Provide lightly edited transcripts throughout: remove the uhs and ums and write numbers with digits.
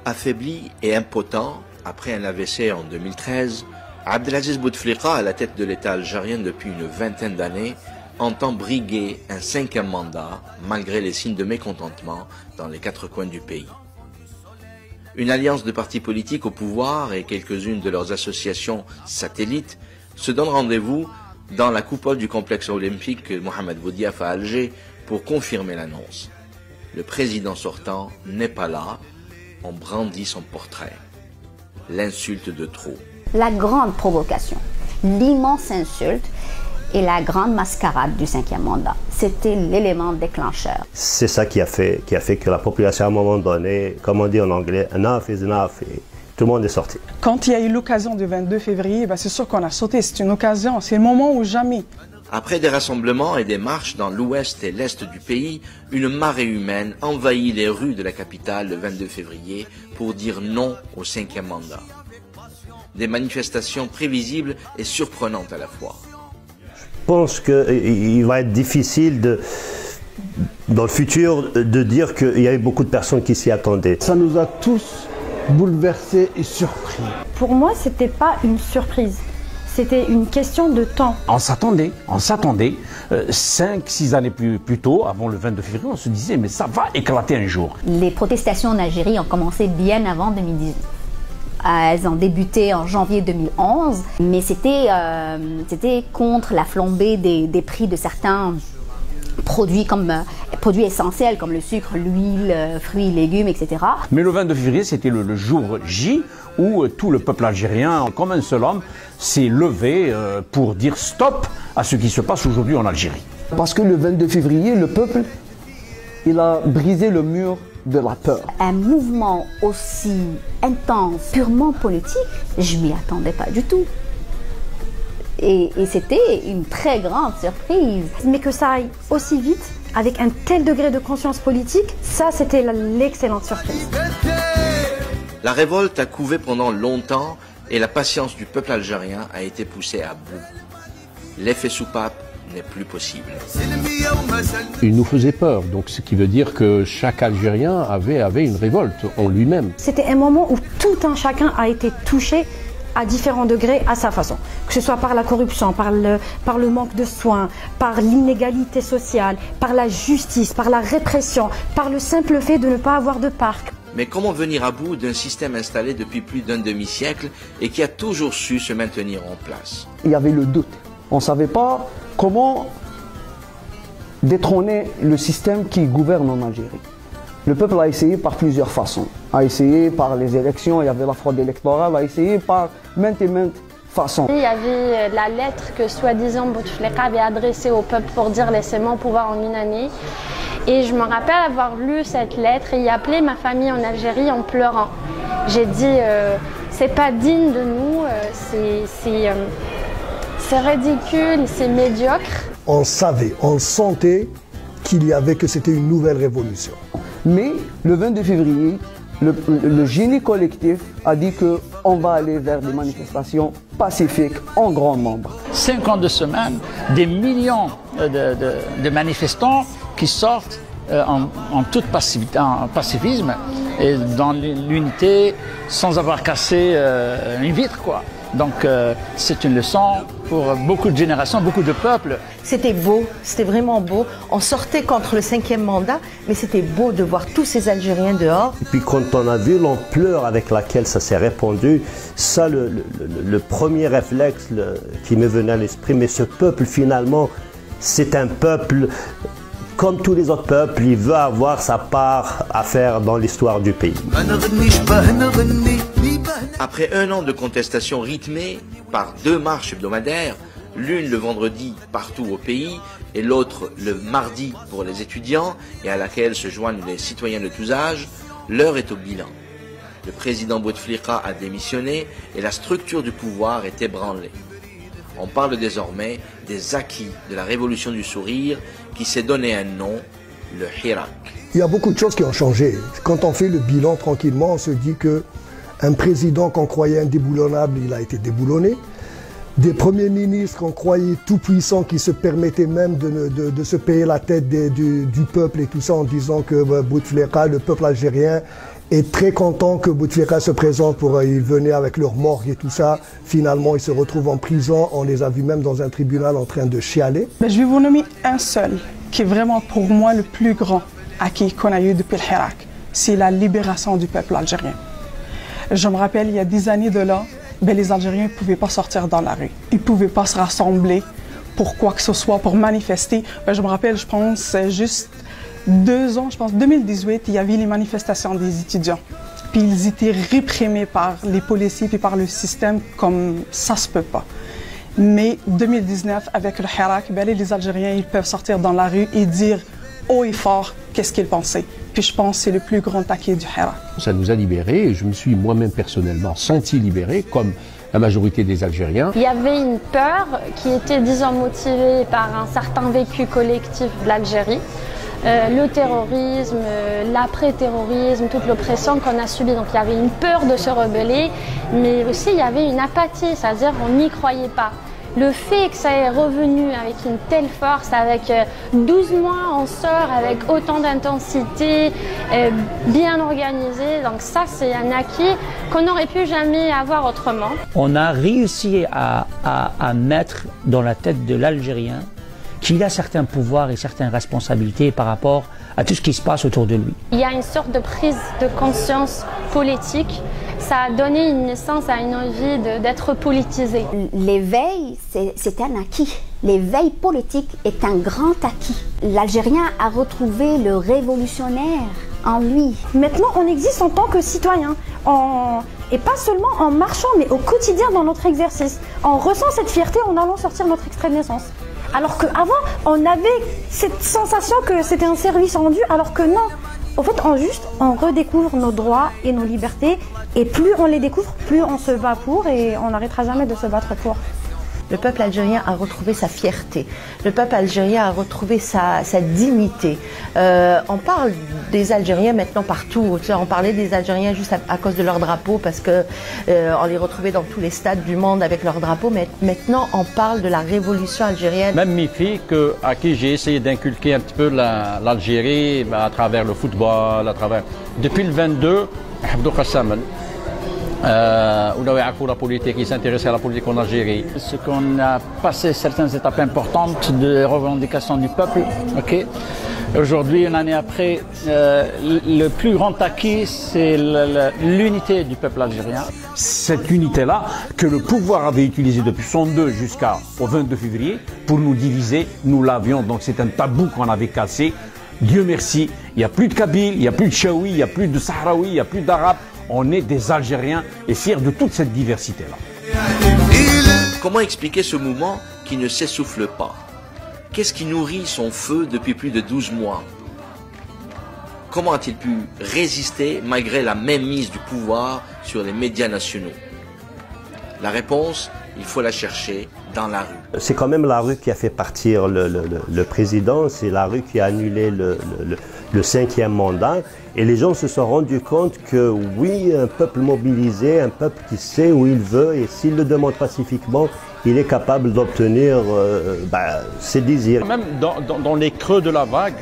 Affaibli et impotent, après un AVC en 2013, Abdelaziz Bouteflika, à la tête de l'État algérien depuis une vingtaine d'années, entend briguer un 5e mandat, malgré les signes de mécontentement dans les 4 coins du pays. Une alliance de partis politiques au pouvoir et quelques-unes de leurs associations satellites se donnent rendez-vous dans la coupole du complexe olympique Mohamed Boudiaf à Alger pour confirmer l'annonce. Le président sortant n'est pas là, on brandit son portrait. L'insulte de trop. La grande provocation, l'immense insulte et la grande mascarade du 5e mandat. C'était l'élément déclencheur. C'est ça qui a fait que la population, à un moment donné, comme on dit en anglais, enough is enough, et tout le monde est sorti. Quand il y a eu l'occasion du 22 février, c'est sûr qu'on a sauté, c'est une occasion, c'est le moment ou jamais. Après des rassemblements et des marches dans l'ouest et l'est du pays, une marée humaine envahit les rues de la capitale le 22 février pour dire non au 5e mandat. Des manifestations prévisibles et surprenantes à la fois. Je pense qu'il va être difficile dans le futur de dire qu'il y avait beaucoup de personnes qui s'y attendaient. Ça nous a tous bouleversés et surpris. Pour moi, c'était pas une surprise. C'était une question de temps. On s'attendait 5-6 années plus tôt, avant le 22 février, on se disait mais ça va éclater un jour. Les protestations en Algérie ont commencé bien avant 2018. Elles ont débuté en janvier 2011, mais c'était contre la flambée des prix de certains produits produits essentiels comme le sucre, l'huile, fruits, légumes, etc. Mais le 22 février, c'était le jour J où tout le peuple algérien, comme un seul homme, s'est levé pour dire stop à ce qui se passe aujourd'hui en Algérie. Parce que le 22 février, le peuple, il a brisé le mur de la peur. Un mouvement aussi intense, purement politique, je m'y attendais pas du tout. Et c'était une très grande surprise. Mais que ça aille aussi vite, avec un tel degré de conscience politique, ça c'était l'excellente surprise. La révolte a couvé pendant longtemps et la patience du peuple algérien a été poussée à bout. L'effet soupape n'est plus possible. Il nous faisait peur, donc ce qui veut dire que chaque Algérien avait une révolte en lui-même. C'était un moment où tout un chacun a été touché à différents degrés à sa façon. Que ce soit par la corruption, par le manque de soins, par l'inégalité sociale, par la justice, par la répression, par le simple fait de ne pas avoir de parc. Mais comment venir à bout d'un système installé depuis plus d'un demi-siècle et qui a toujours su se maintenir en place? Il y avait le doute. On ne savait pas comment détrôner le système qui gouverne en Algérie. Le peuple a essayé par plusieurs façons. A essayé par les élections, il y avait la fraude électorale, a essayé par maintes et maintes façons. Il y avait la lettre que soi-disant Bouteflika avait adressée au peuple pour dire laissez-moi au pouvoir en une année. Et je me rappelle avoir lu cette lettre et y appeler ma famille en Algérie en pleurant. J'ai dit c'est pas digne de nous, c'est ridicule, c'est médiocre. On savait, on sentait que c'était une nouvelle révolution. Mais le 22 février, le génie collectif a dit qu'on va aller vers des manifestations pacifiques en grand nombre. 52 semaines, des millions de manifestants qui sortent en toute pacifisme et dans l'unité sans avoir cassé une vitre, quoi. Donc c'est une leçon pour beaucoup de générations, beaucoup de peuples. C'était beau, c'était vraiment beau. On sortait contre le 5e mandat, mais c'était beau de voir tous ces Algériens dehors. Et puis quand on a vu l'ampleur avec laquelle ça s'est répandu, ça le premier réflexe qui me venait à l'esprit, mais ce peuple finalement, c'est un peuple comme tous les autres peuples, il veut avoir sa part à faire dans l'histoire du pays. Après un an de contestation rythmée par 2 marches hebdomadaires, l'une le vendredi partout au pays et l'autre le mardi pour les étudiants et à laquelle se joignent les citoyens de tous âges, l'heure est au bilan. Le président Bouteflika a démissionné et la structure du pouvoir est ébranlée. On parle désormais des acquis de la révolution du sourire qui s'est donné un nom, le Hirak. Il y a beaucoup de choses qui ont changé. Quand on fait le bilan tranquillement, on se dit qu'un président qu'on croyait indéboulonnable, il a été déboulonné. des premiers ministres qu'on croyait tout puissants qui se permettaient même de se payer la tête du peuple et tout ça en disant que Bouteflika, le peuple algérien, est très content que Bouteflika se présente pour ils venaient avec leur morgue et tout ça. Finalement, ils se retrouvent en prison. On les a vus même dans un tribunal en train de chialer. Mais je vais vous nommer un seul qui est vraiment pour moi le plus grand acquis qu'on a eu depuis le Hirak. C'est la libération du peuple algérien. Je me rappelle, il y a des années de là, les Algériens ne pouvaient pas sortir dans la rue. Ils ne pouvaient pas se rassembler pour quoi que ce soit, pour manifester. Je me rappelle, je pense, juste 2 ans, je pense 2018, il y avait les manifestations des étudiants. Puis ils étaient réprimés par les policiers et par le système comme ça se peut pas. Mais 2019, avec le Hirak, les Algériens, ils peuvent sortir dans la rue et dire haut et fort qu'est-ce qu'ils pensaient. Puis je pense que c'est le plus grand acquis du Hirak. Ça nous a libérés et je me suis moi-même personnellement senti libéré, comme la majorité des Algériens. Il y avait une peur qui était, disons, motivée par un certain vécu collectif de l'Algérie. Le terrorisme, l'après-terrorisme, toute l'oppression qu'on a subie. Donc il y avait une peur de se rebeller, mais aussi il y avait une apathie, c'est-à-dire on n'y croyait pas. Le fait que ça est revenu avec une telle force, avec 12 mois on sort avec autant d'intensité, bien organisé, donc ça c'est un acquis qu'on n'aurait pu jamais avoir autrement. On a réussi à mettre dans la tête de l'Algérien qu'il a certains pouvoirs et certaines responsabilités par rapport à tout ce qui se passe autour de lui. Il y a une sorte de prise de conscience politique. Ça a donné une naissance à une envie d'être politisé. L'éveil, c'est un acquis. L'éveil politique est un grand acquis. L'Algérien a retrouvé le révolutionnaire en lui. Maintenant, on existe en tant que citoyen. Et pas seulement en marchant, mais au quotidien dans notre exercice. On ressent cette fierté en allant sortir notre extrait de naissance. Alors qu'avant, on avait cette sensation que c'était un service rendu, alors que non. Au fait, on redécouvre nos droits et nos libertés, et plus on les découvre, plus on se bat pour, et on n'arrêtera jamais de se battre pour. Le peuple algérien a retrouvé sa fierté. Le peuple algérien a retrouvé sa dignité. On parle des Algériens maintenant partout. Tu sais, on parlait des Algériens juste à cause de leur drapeau parce que on les retrouvait dans tous les stades du monde avec leur drapeau. Mais maintenant, on parle de la révolution algérienne. Même mes filles, à qui j'ai essayé d'inculquer un petit peu l'Algérie à travers le football, depuis le 22, la politique, ils s'intéressaient à la politique en Algérie. Ce qu'on a passé certaines étapes importantes de revendication du peuple. Okay. Aujourd'hui, une année après, le plus grand acquis, c'est l'unité du peuple algérien. Cette unité-là, que le pouvoir avait utilisée depuis 62 jusqu'au 22 février, pour nous diviser, nous l'avions. Donc c'est un tabou qu'on avait cassé. Dieu merci, il n'y a plus de Kabyles, il n'y a plus de Chaoui, il n'y a plus de Sahraoui, il n'y a plus d'Arabes. On est des Algériens et fiers de toute cette diversité-là. Comment expliquer ce mouvement qui ne s'essouffle pas? Qu'est-ce qui nourrit son feu depuis plus de 12 mois? Comment a-t-il pu résister malgré la mainmise du pouvoir sur les médias nationaux? La réponse, il faut la chercher dans la rue. C'est quand même la rue qui a fait partir le président, c'est la rue qui a annulé le 5e mandat. Et les gens se sont rendus compte que oui, un peuple mobilisé, un peuple qui sait où il veut, et s'il le demande pacifiquement, il est capable d'obtenir ses désirs. Même dans les creux de la vague,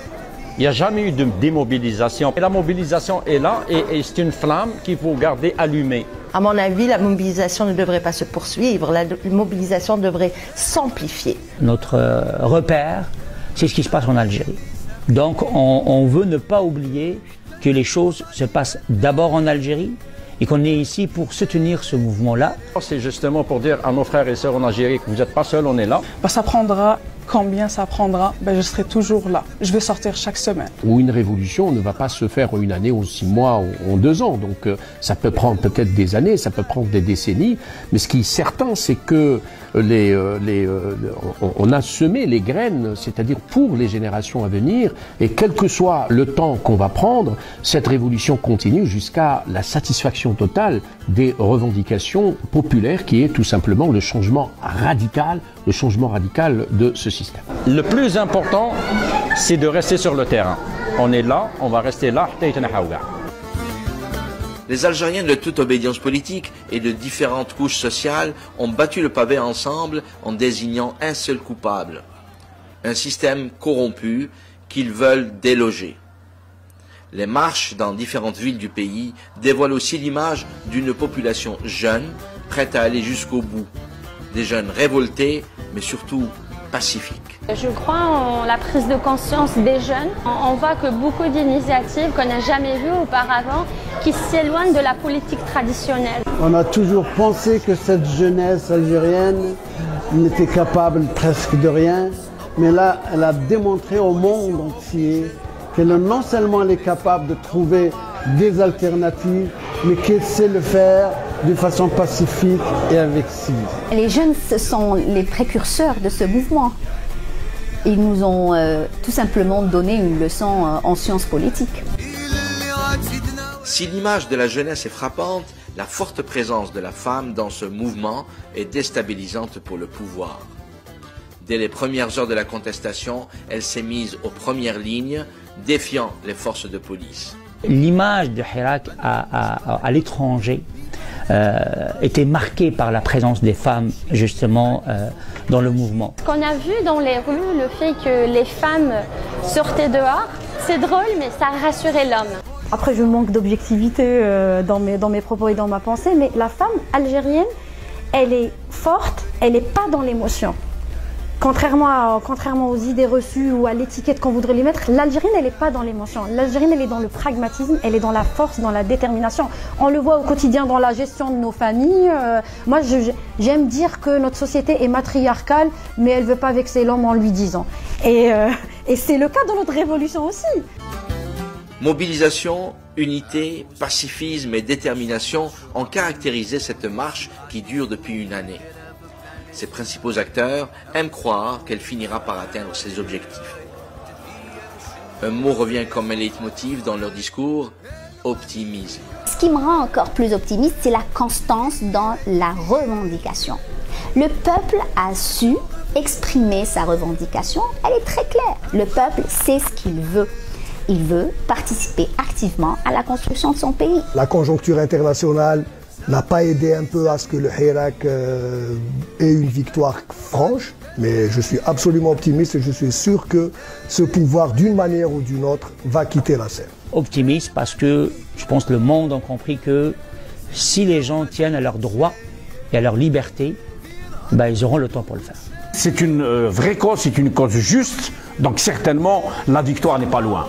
il n'y a jamais eu de démobilisation. Et la mobilisation est là et c'est une flamme qu'il faut garder allumée. À mon avis, la mobilisation ne devrait pas se poursuivre, la mobilisation devrait s'amplifier. Notre repère, c'est ce qui se passe en Algérie. Donc on veut ne pas oublier que les choses se passent d'abord en Algérie et qu'on est ici pour soutenir ce mouvement-là. C'est justement pour dire à nos frères et sœurs en Algérie que vous n'êtes pas seuls, on est là. Ça prendra combien ça prendra, je serai toujours là. Je vais sortir chaque semaine. Ou une révolution ne va pas se faire en une année, en 6 mois, en 2 ans. Donc ça peut prendre peut-être des années, ça peut prendre des décennies. Mais ce qui est certain, c'est que on a semé les graines, c'est-à-dire pour les générations à venir. Et quel que soit le temps qu'on va prendre, cette révolution continue jusqu'à la satisfaction totale des revendications populaires, qui est tout simplement le changement radical de ce système. Le plus important, c'est de rester sur le terrain. On est là, on va rester là. Les Algériens de toute obédience politique et de différentes couches sociales ont battu le pavé ensemble en désignant un seul coupable. Un système corrompu qu'ils veulent déloger. Les marches dans différentes villes du pays dévoilent aussi l'image d'une population jeune, prête à aller jusqu'au bout. Des jeunes révoltés, mais surtout pacifiques. Je crois en la prise de conscience des jeunes. On voit que beaucoup d'initiatives qu'on n'a jamais vues auparavant qui s'éloignent de la politique traditionnelle. On a toujours pensé que cette jeunesse algérienne n'était capable presque de rien, mais là, elle a démontré au monde entier qu'elle non seulement elle est capable de trouver des alternatives, mais qu'elle sait le faire de façon pacifique et avec civisme. Les jeunes, ce sont les précurseurs de ce mouvement. Ils nous ont tout simplement donné une leçon en sciences politiques. Si l'image de la jeunesse est frappante, la forte présence de la femme dans ce mouvement est déstabilisante pour le pouvoir. Dès les premières heures de la contestation, elle s'est mise aux premières lignes, défiant les forces de police. L'image de Hirak à l'étranger était marquée par la présence des femmes justement dans le mouvement. Ce qu'on a vu dans les rues, le fait que les femmes sortaient dehors, c'est drôle mais ça a rassuré l'homme. Après je manque d'objectivité dans mes propos et dans ma pensée, mais la femme algérienne, elle est forte, elle n'est pas dans l'émotion. Contrairement aux idées reçues ou à l'étiquette qu'on voudrait lui mettre, l'Algérienne, elle n'est pas dans l'émotion. L'Algérienne, elle est dans le pragmatisme, elle est dans la force, dans la détermination. On le voit au quotidien dans la gestion de nos familles. Moi, j'aime dire que notre société est matriarcale, mais elle ne veut pas vexer l'homme en lui disant. Et c'est le cas de notre révolution aussi. Mobilisation, unité, pacifisme et détermination ont caractérisé cette marche qui dure depuis une année. Ses principaux acteurs aiment croire qu'elle finira par atteindre ses objectifs. Un mot revient comme un leitmotiv dans leur discours, optimisme. Ce qui me rend encore plus optimiste, c'est la constance dans la revendication. Le peuple a su exprimer sa revendication, elle est très claire. Le peuple sait ce qu'il veut. Il veut participer activement à la construction de son pays. La conjoncture internationale n'a pas aidé un peu à ce que le Hirak ait une victoire franche, mais je suis absolument optimiste et je suis sûr que ce pouvoir, d'une manière ou d'une autre, va quitter la scène. Optimiste parce que je pense que le monde a compris que si les gens tiennent à leurs droits et à leur liberté, ben, ils auront le temps pour le faire. C'est une vraie cause, c'est une cause juste, donc certainement la victoire n'est pas loin.